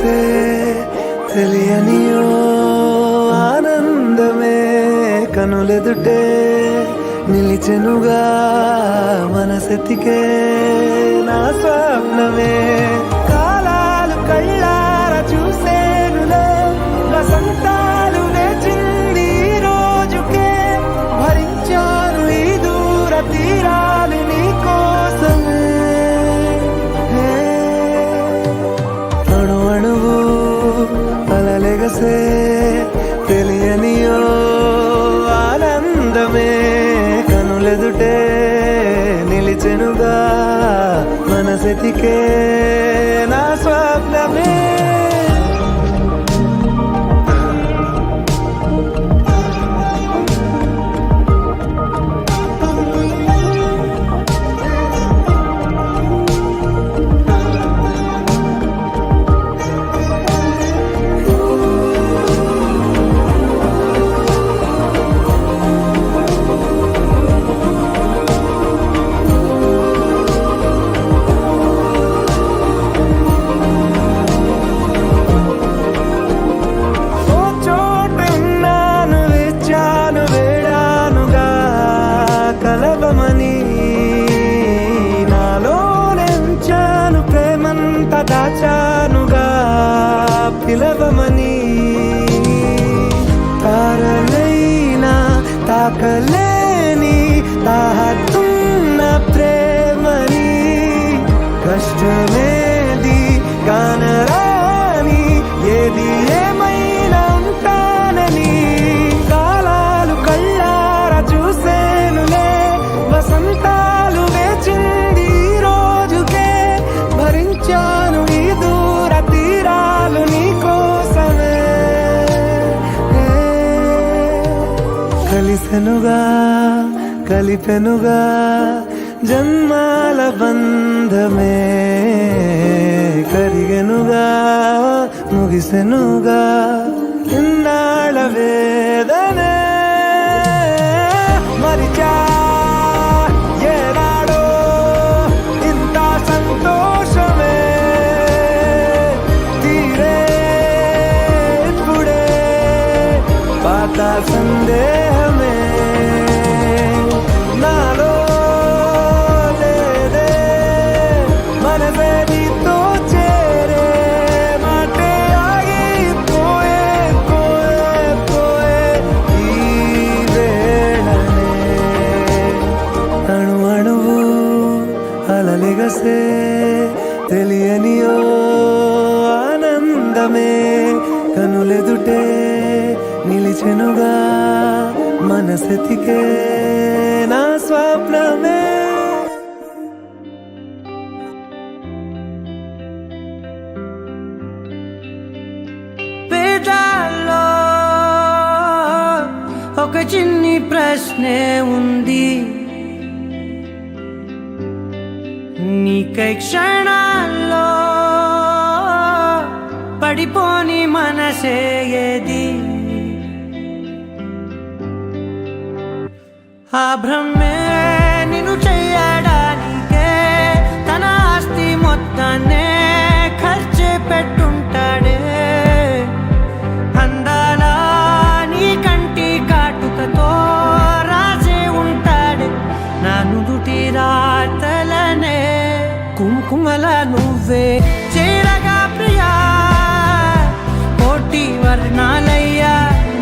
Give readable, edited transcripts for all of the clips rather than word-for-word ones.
అలలెగసే తెలియనియో ఆనందమే కనులెదుటే నిలిచెనుగా మనసెతికే నా స్వప్నమే కాలాలు కళ్ళార చూసేనులే వసంతాలు వేచింది ఈ రోజుకే భరించాను ఈ దూర తీరాలు నీ కోసమే అణు అణువు అలలెగసే తెలియనియో ఆనందమే కనులెదుటే నిలిచెనుగా మనసెతికే నా స్వప్నమే దాచానుగా పిలవమని తారలైనా తాకలేని తాహతున్న ప్రేమని కష్టమేది కానరాని ఏది ఏమైనా ఉంటానని కాలాలు కళ్ళార చూసేనులే వసంతాలు వేచింది ఈ రోజుకే భరించాను ఈ దూర తీరాలు నీ కోసమే కలిసెనుగా కలిపెనుగా జన్మాల బంధమే కరిగెనుగా ముగిసెనుగా ఇన్నాళ్ళ వేదనే మరిచా ఏనాడో ఇంత సంతోషమే తీరే ఇప్పుడే పాత సందేహమే నాలో లేదే మనసే నీతో చేరే మాటే ఆగిపోయే పోయే పోయే ఈ వేళనే అణు అణువు అలలెగసే తెలియనియో ఆనందమే కనులెదుటే నిలిచెనుగా మనసెతికే నా స్వప్నమే పేదాల్లో ఒక చిన్ని ప్రశ్నే ఉంది నీకై క్షణాల్లో పడిపోని మనసే ఏది ఆ భ్రమే నిన్ను చెయ్యడానికే తన ఆస్తి మొత్తాన్నే ఖర్చు పెట్టుంటాడే అందాల నీ కంటి కాటుకతో రాసే ఉంటాడే నా నుదుటి రాతలనే కుంకుమల నువ్వే చేరగా ప్రియా కోటి వర్ణాలయ్యా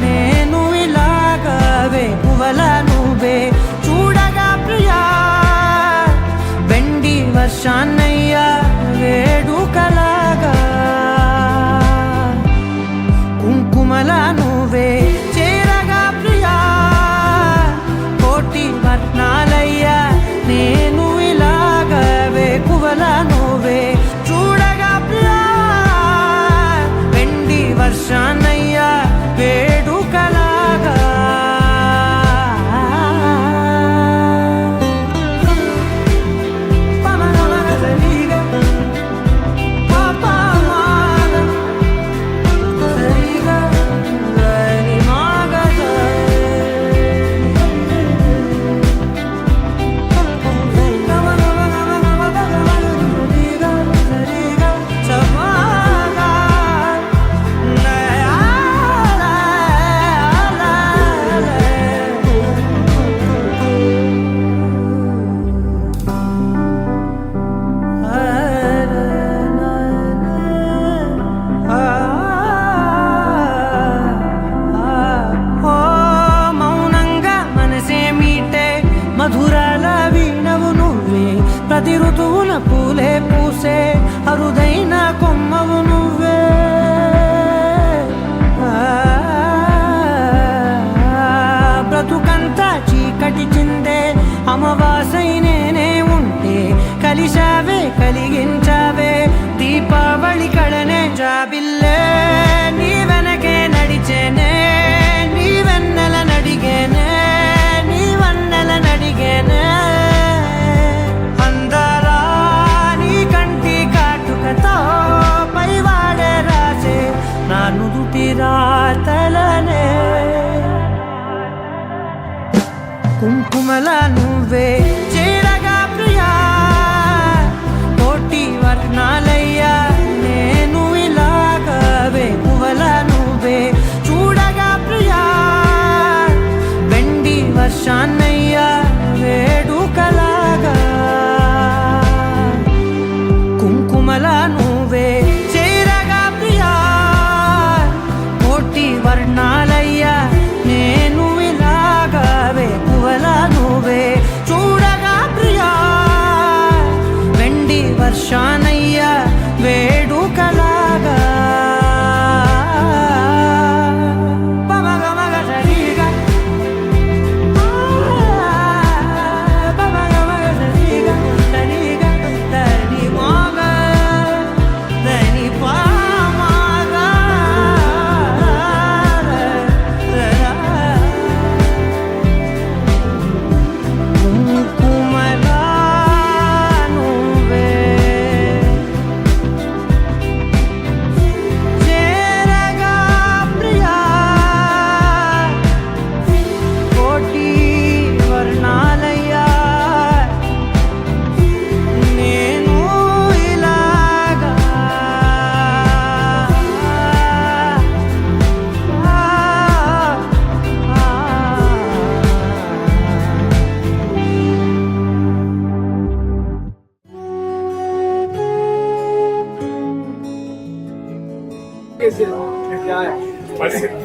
నేను ఇలాగవే పువ్వల నువ్వే చూడగా ప్రియా వెండి వర్షాన్నయ్యా వేడుకలాగా కుంకుమల నువ్వే చేరగా ప్రియా కోటి వర్ణాలయ్యా నేను ఇలాగవే పువ్వల నువ్వే చూడగా ప్రియా వెండి వర్షాన్నయ్యా వేడుకలాగా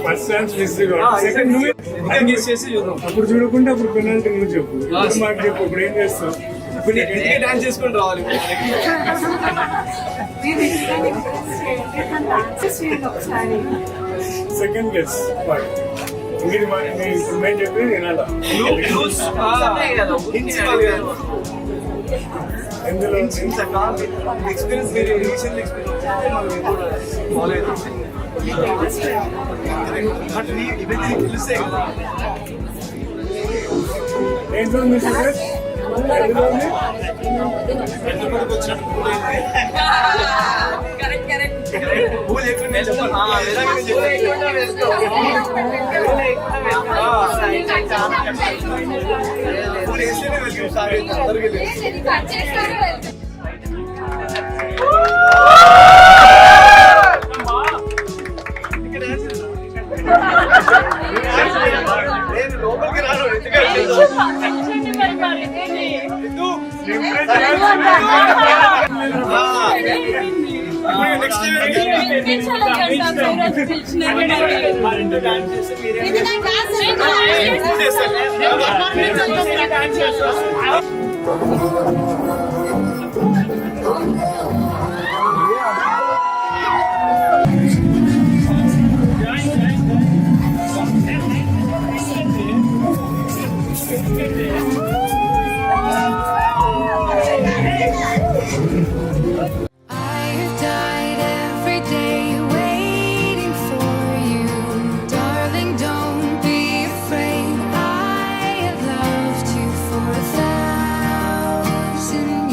ఫస్ట్ ఛాన్స్ మిస్ సెకండ్ నువ్వు అప్పుడు చూడకుండా అప్పుడు పెనాల్టీ నువ్వు చెప్పు ఇప్పుడు మాకు చెప్పు ఇప్పుడు ఏం చేస్తావు డాన్స్ చేసుకుని రావాలి. సెకండ్ గెస్ మీరు ఇప్పుడు మేము చెప్పి వినాలా ఎందులో ఎక్స్పీరియన్స్ మీరు రీసెంట్ ఎక్స్పీరియన్స్ ఫాలో అవుతుంది. బట్ ఇవన్నీ తెలుస్తే కదా ఏంటో ఉంది సార్ ఎందులో ఉంది పూలు లేకుండా పూలు వేస్తేనే వెళ్తాం సార్ అందరికీ లోపలికి రాను I have died every day waiting for you. Darling, don't be afraid. I have loved you for 1,000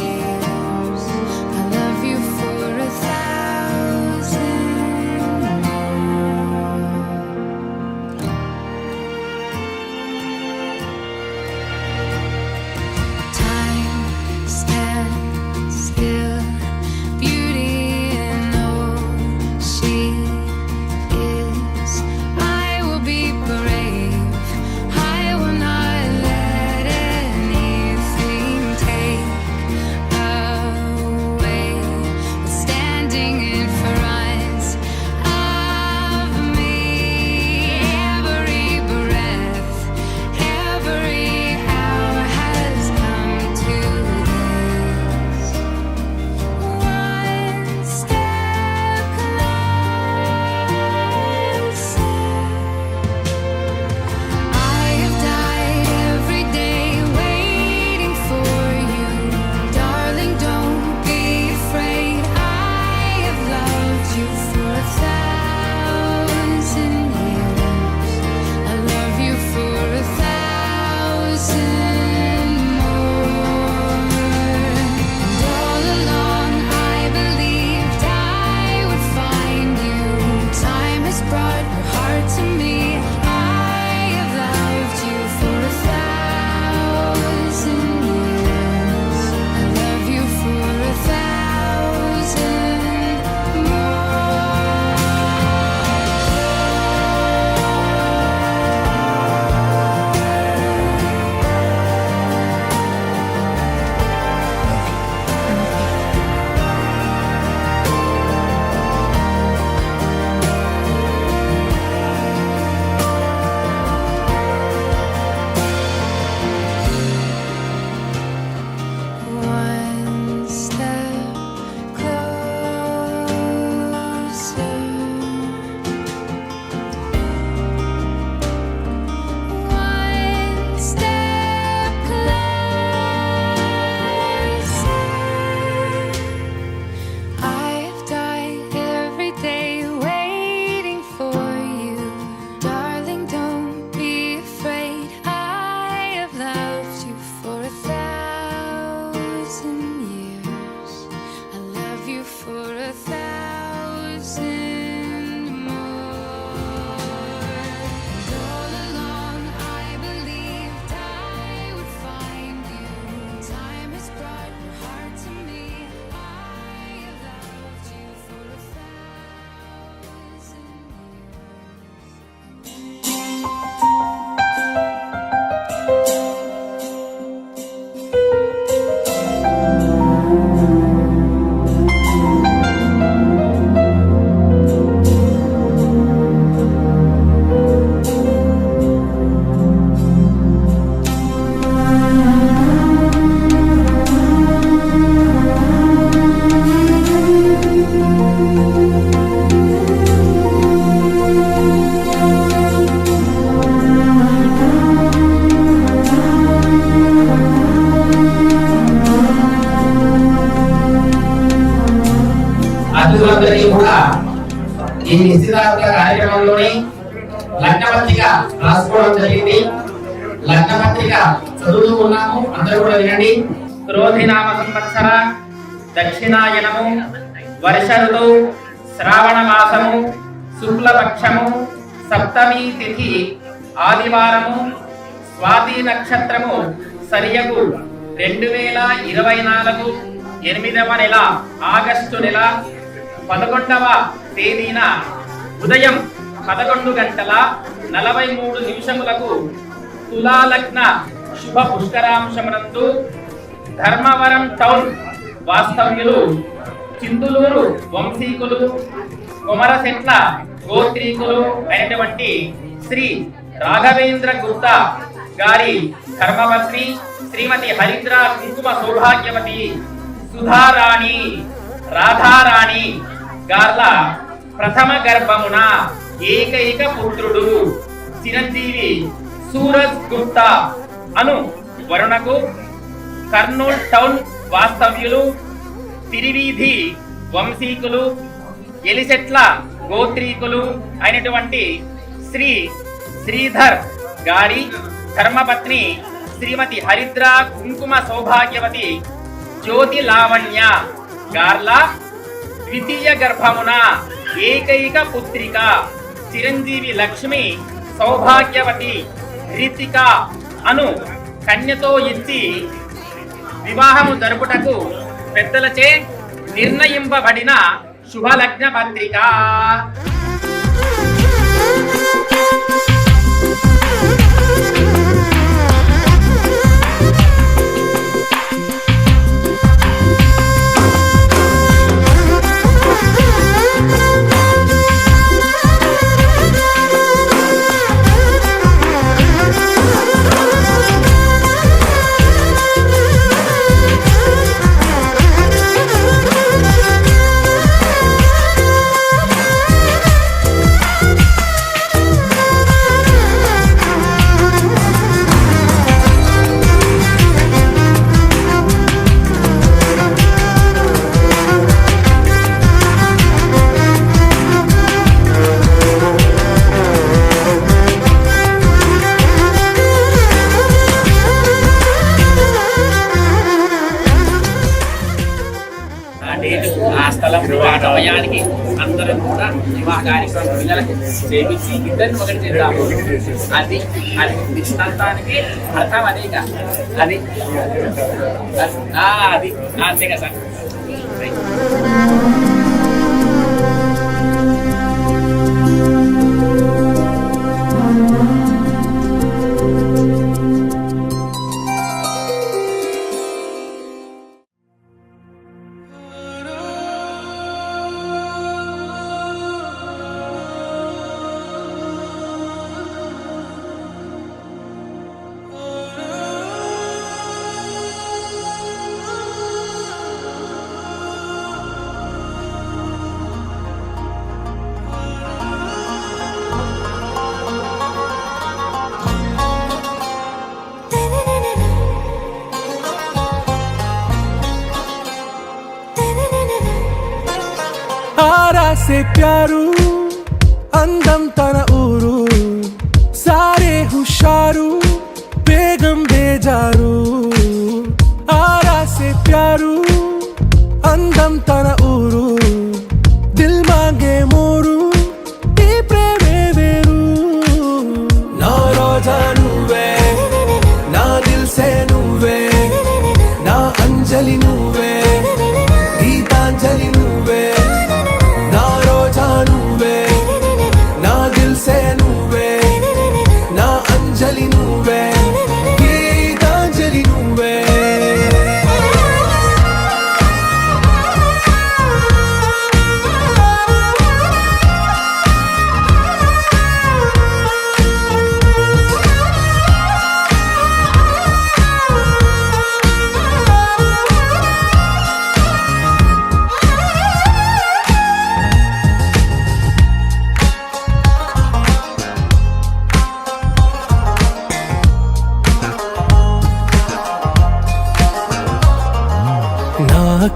అతిథులందరికీ కూడా ఈ నిశ్చితార్థ కార్యక్రమంలోని లగ్నపత్రిక రాసుకోవడం జరిగింది. లగ్నపత్రిక చదువుతూ ఉన్నాము, అందరూ కూడా వినండి. క్రోధినామ సంవత్సర దక్షిణాయనము వర్ష ఋతువు శ్రావణ మాసము శుక్లపక్షము సప్తమి తిథి ఆదివారము స్వాతి నక్షత్రము సరియగు 2024 8వ నెల ఆగస్టు నెల 11వ తేదీన ఉదయం 11:43 తులాలగ్న శుభ పుష్కరాంశమునందు ధర్మవరం టౌన్ వాస్తవ్యులు చిందులూరు వంశీకులు కొమరసెట్ల గోత్రీకులు అయినటువంటి శ్రీ రాఘవేంద్ర గుప్తా గారి ధర్మపత్ని శ్రీమతి హరిద్ర కుంకుమ సౌభాగ్యవతి సుధారాణి రాధారాణి గార్ల ప్రథమ గర్భమున ఏకైక పుత్రుడు చిరంజీవి సూరజ్ గుప్తా అను వరుణకు కర్నూల్ టౌన్ వాస్తవ్యులు తిరివీధి వంశీకులు ఎలిసెట్ల గోత్రీకులు అయినటువంటి శ్రీ శ్రీధర్ గారి ధర్మపత్ని శ్రీమతి హరిద్ర కుంకుమ సౌభాగ్యవతి జ్యోతి లావణ్య గార్ల ద్వితీయ గర్భమున ఏకైక పుత్రిక చిరంజీవి లక్ష్మి సౌభాగ్యవతి రితిక అను కన్యతో ఇచ్చి వివాహము జరుపుటకు పెద్దలచే నిర్ణయింపబడిన శుభలగ్న పత్రిక. ఆ స్థలంలో ఆ సమయానికి అందరం కూడా వివాహ కార్యక్రమం పిల్లలకి చేపించి ఇద్దరిని ఒకటి చేద్దాము. అది అది నిశ్చితార్థానికి అర్థం అదేగా. అది అది అంతే కదా సార్. आरा से प्यारू అందం తన ఊరు సారే హుషారు బేగం బేజారు ఆరా సే ప్యారు అందం తన ఊరు దిల్ మాంగే మోరు ఈ ప్రేమే వేరు నా రోజా నువ్వే నా దిల్ సే నువ్వే నా అంజలి నువ్వే గీతాంజలి నువ్వే నా రోజా నువ్వే నా దిల్ సే నువ్వే నా అంజలి నువ్వే గీతాంజలి నువ్వే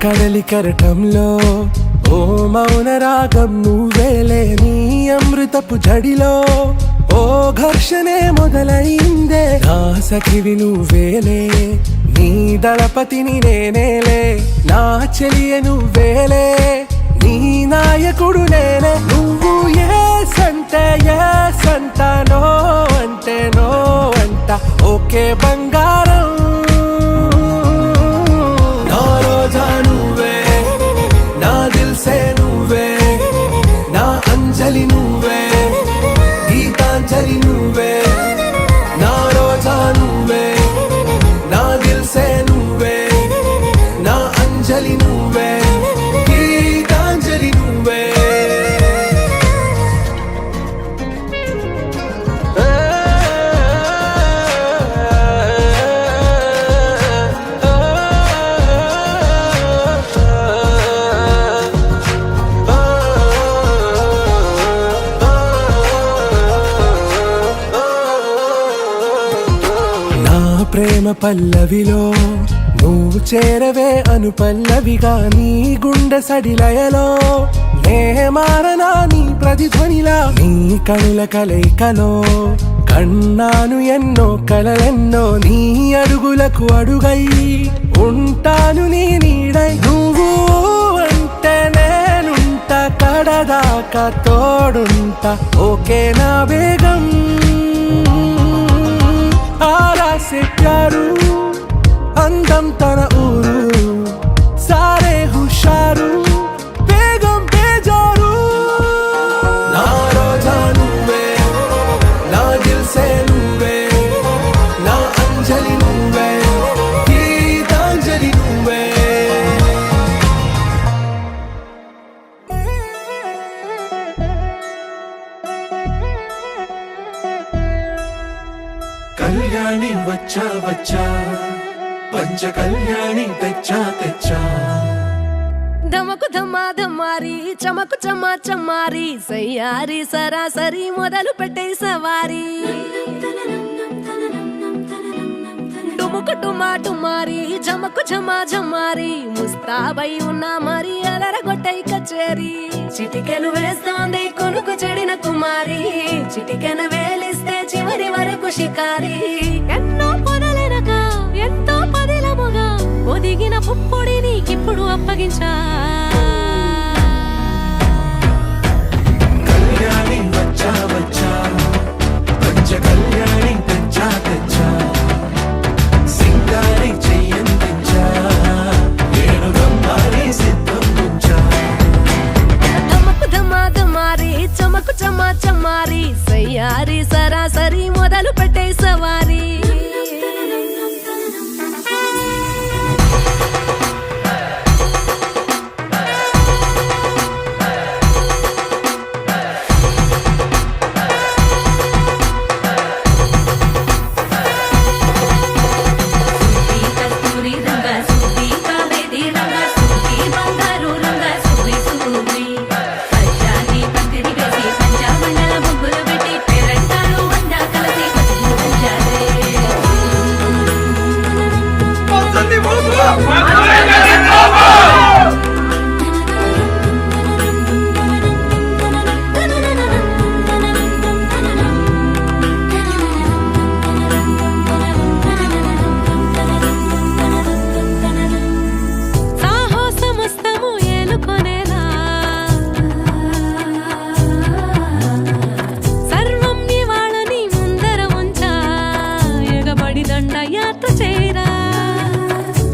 కడలి కెరటంలో ఓ మౌన రాగం నువ్వేలే, నీ అమృతపు జడిలో ఓ ఘర్షణే మొదలైందే, నా సఖివి నువ్వేలే, నీ దళపతిని నేనేలే, నా చెలియ నువ్వేలే, నీ నాయకుడు నేనే, నువ్వు ఏ సంట నో అంటే నో అంట, ఓకే బంగారం, నా రోజా నువ్వే, నా దిల్సే నువ్వే, నా అంజలి నువ్వే, గీతాంజలి నువ్వే, నా రోజా నువ్వే, నా దిల్సే నువ్వే, నా అంజలి నువ్వే, గీతాంజలి నువ్వే. ప్రేమ పల్లవిలో నువ్వు చేరవే అను పల్లవిగా, నీ గుండె సడిలయలో నే మారనా నీ ప్రతిధ్వనిలా, నీ కనుల కలయికలో కన్నాను ఎన్నో కలలెన్నో, నీ అడుగులకు అడుగై ఉంటాను నీ నీడై, నువ్వు అంటే నేనుంట కడదాకా తోడుంటా, ఓకే నా వేగం, आरा से प्यारू అందం తన ఊరు, సారే హుషారు బేగం బేజారు, నా రోజా నువ్వే, నా దిల్సే నువ్వే, నా అంజలి నువ్వే, గీతాంజలి నువ్వే. కళ్యాణి వచ్చా వచ్చా, పంచ కళ్యాణి తెచ్చా తెచ్చా, ధమకు ధమా ధమారి చమకు చమా చమారి, సయ్యారి సరాసరి మొదలు పెట్టే సవారి, డుముకు టుమా టుమారి జమకు ఝమా ఝమారి, ముస్తాబై ఉన్నా మరి అలరగొట్టై కచేరి, చిటికెను వేస్తోంది కొనుకు చెడిన కుమారి, చిటికెను వేలిస్తే చివరి వరకు షికారి, ఎన్నో పొదలెనక ఎంతో పదిలముగా ఒదిగిన పుప్పొడి నీకిప్పుడు అప్పగించా, కళ్యాణి వచ్చా వచ్చా, పంచ కళ్యాణి తెచ్చా తెచ్చా, సింగారి చెయ్యందించా, నేను గమ్మారి సిద్ధం ఉంచా, ధమకు ధమా ధమారి చమకు చమా చమారి, సయ్యారి సరాసరి మొదలు పెట్టే సవారి.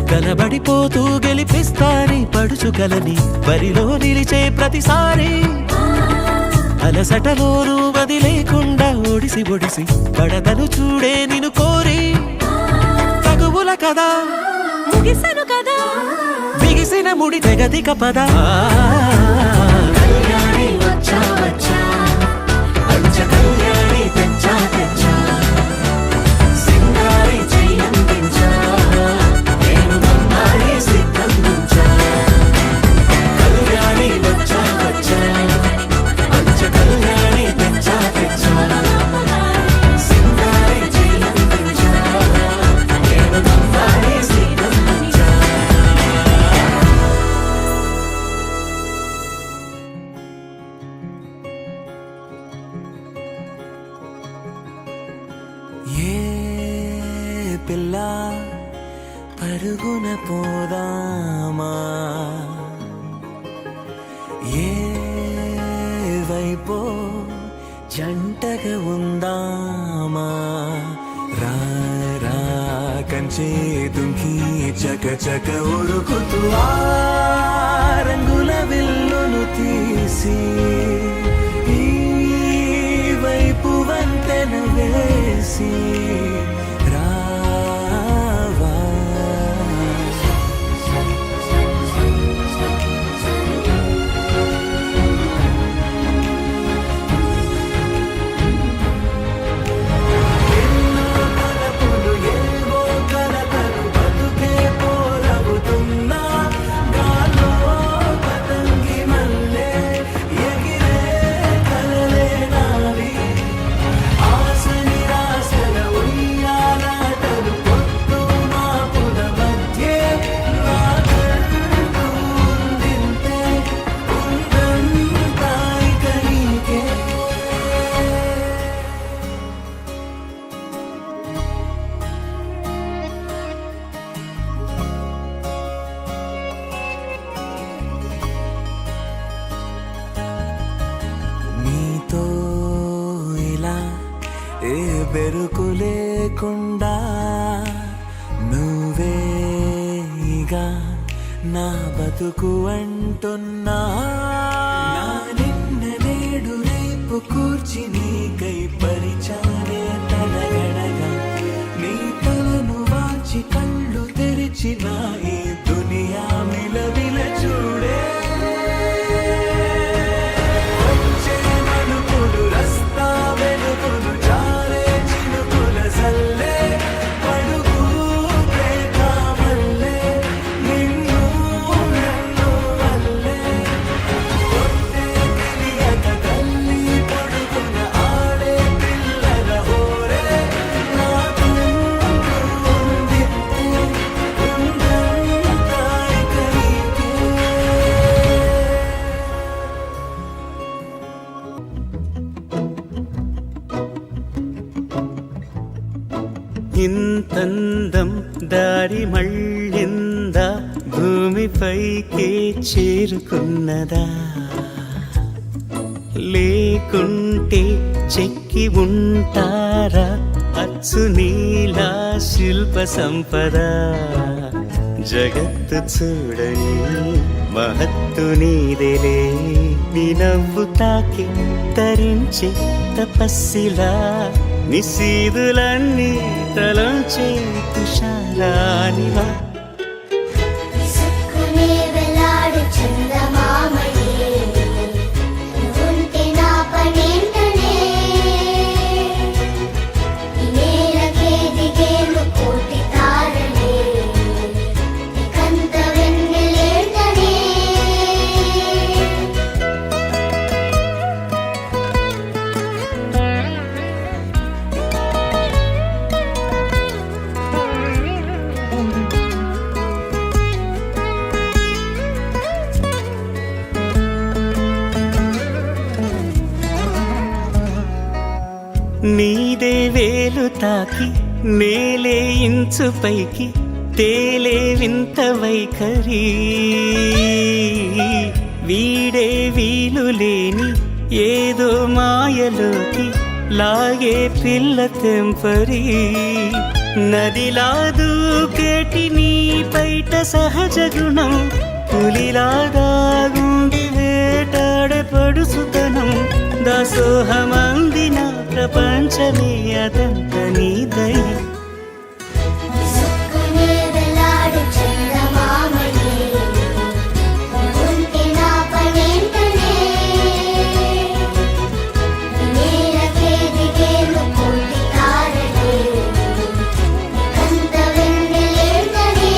కనబడిపోతూ గెలిపిస్తాని పడుచుకలని బరిలో నిలిచే ప్రతిసారి, అలసటలోనూ వదిలేకుండా ఒడిసి ఒడిసి పడతను చూడే నిన్ను కోరి, తగువుల కదా ముగిసను కదా బిగిసిన ముడి తెగదిక పద, కళ్యాణి వచ్చా వచ్చా, పంచ కళ్యాణి తెచ్చా తెచ్చా, సింగారి చెయ్యందించా, నేను నమ్మాలి సిద్ధం ఉంచా, కళ్యాణి వచ్చా వచ్చా, పంచ కళ్యాణి తెచ్చా తెచ్చా, సింగారి చెయ్యందించా, నేను నమ్మాలి సిద్ధం ఉంచా. పరుగున పోదామా ఏ వైపో జంటగా ఉందామా రా రా కంచే దుంకి చక చక ఉరుకుతూ ఆ రంగుల విల్లును తీసి ఈ వైపు వంతెన వేసి రావా ఎన్నో తలపులు ఏవో కలతలు బతుకే పోలవుతున్నా గాల్లో పతంగి మల్లె ఎగిరే కలలే నావి ఆశ నిరాశల ఉయ్యాలాటలు పొత్తు మాపుల మధ్యే నాకంటూ ఉందింతే ఉందంతా ఇక నీకే నీతో ఇలా ఏ బెరుకు లేకుండా నువ్వేగా నా బతుకు అంటున్నా నా నిన్న నేడు రేపు కూర్చి నీకై పరిచానే తలగడగా నీ తలను వాచి కళ్ళు తెరిచిన ఈ దునియా మిలవిల చూడే వచ్చే మలుపులు రస్తా వెలుగులు జారే చినుకుల సల్లే పడుగు ప్రేమ మల్లె నిన్ను నన్ను వల్లే కొట్టే తెలియక తల్లి పొడుగున ఆడే పిల్లల హోరే నాకు ఉంది ఉందంతా ఇక నీకే ఇంతందం దారి మళ్ళిందా భూమిపైకే చేరుకున్నదా లేకుంటే చెక్కి ఉంటారా అచ్చు నీలా శిల్ప సంపద జగత్తు చూడని మహత్తు నీదేలే నీ నవ్వు తాకి తరించే తపస్సిలా నిశీదులన్నీ తలంచే తుషారానివా విసుక్కునే వెలాడు చందమామయే నువ్వుంటే నా పనేంటనే ఈ నేలకే దిగేను కోటి తారలే నీకంత వెన్నెలేంటనే నీదే వేలు తాకి నేలే ఇంచు పైకి తేలే వింత వైఖరి వీడే వీలు లేని ఏదో మాయలోకి లాగే పిల్ల తెంపరి నదిలా దూకేటి నీ పైట సహజ గుణం పులిలాగా గుండి వేటాడే పడుసుతనం దాసోహమందిన ప్రపంచమే అదంత నీ దయ విసుక్కునే వెలాడు చందమామయే నువ్వుంటే నా పనేంటనే ఈ నేలకే దిగేను కోటి తారలే నీకంత వెన్నెలేంటనే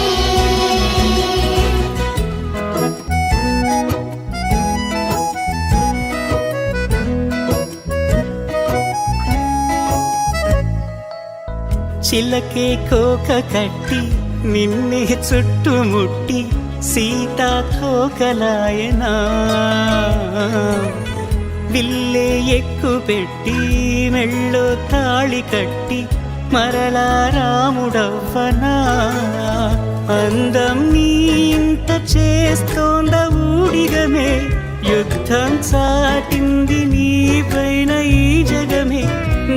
చిలకే కోక కట్టి నిన్నే చుట్టుముట్టి సీతాకోకలాయనా విల్లే ఎక్కు పెట్టి మెళ్ళో తాళి కట్టి మరలా రాముడవ్వనా అందం నీ ఇంత చేస్తోంద ఊడిగమే యుద్ధం చాటింది నీ పైన ఈ జగమే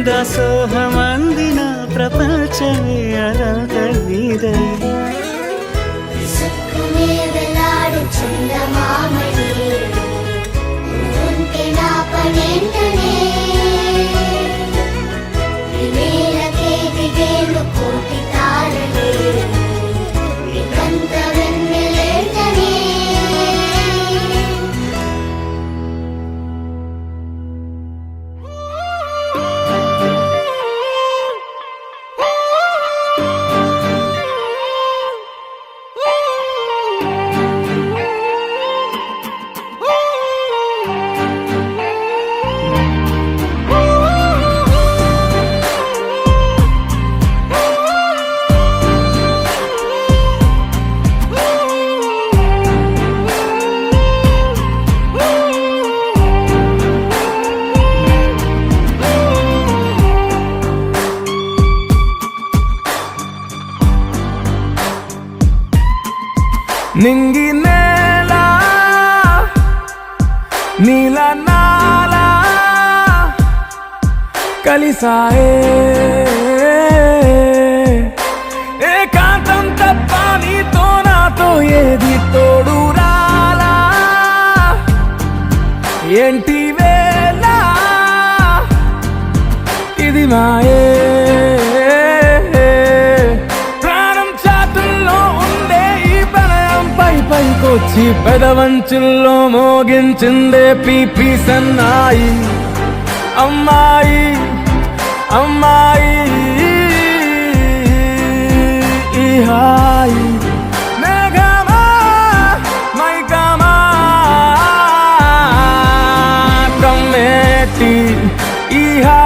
దాసోహమందిన ప్రపంచమే అనంత నీదై విసుక్కునే వెలాడు చందమామని ఉంటే నా పనేంటనే నేలకే దిగేను కోటి తారలే నికంత వెన్నెలేంటనే నింగి నేల నీల నాల కలిసాయే ఏకాంతం తప్ప నీతో నాతో ఏది తోడు రాలా ఏంటి వేళ ఇది మాయే పైకొచ్చి పెదవంచుల్లో మోగించిందే పీపీ సన్నాయి అమ్మాయి అమ్మాయి ఈ హాయి మేఘమా మైకమా కమ్మేటి ఈ హాయి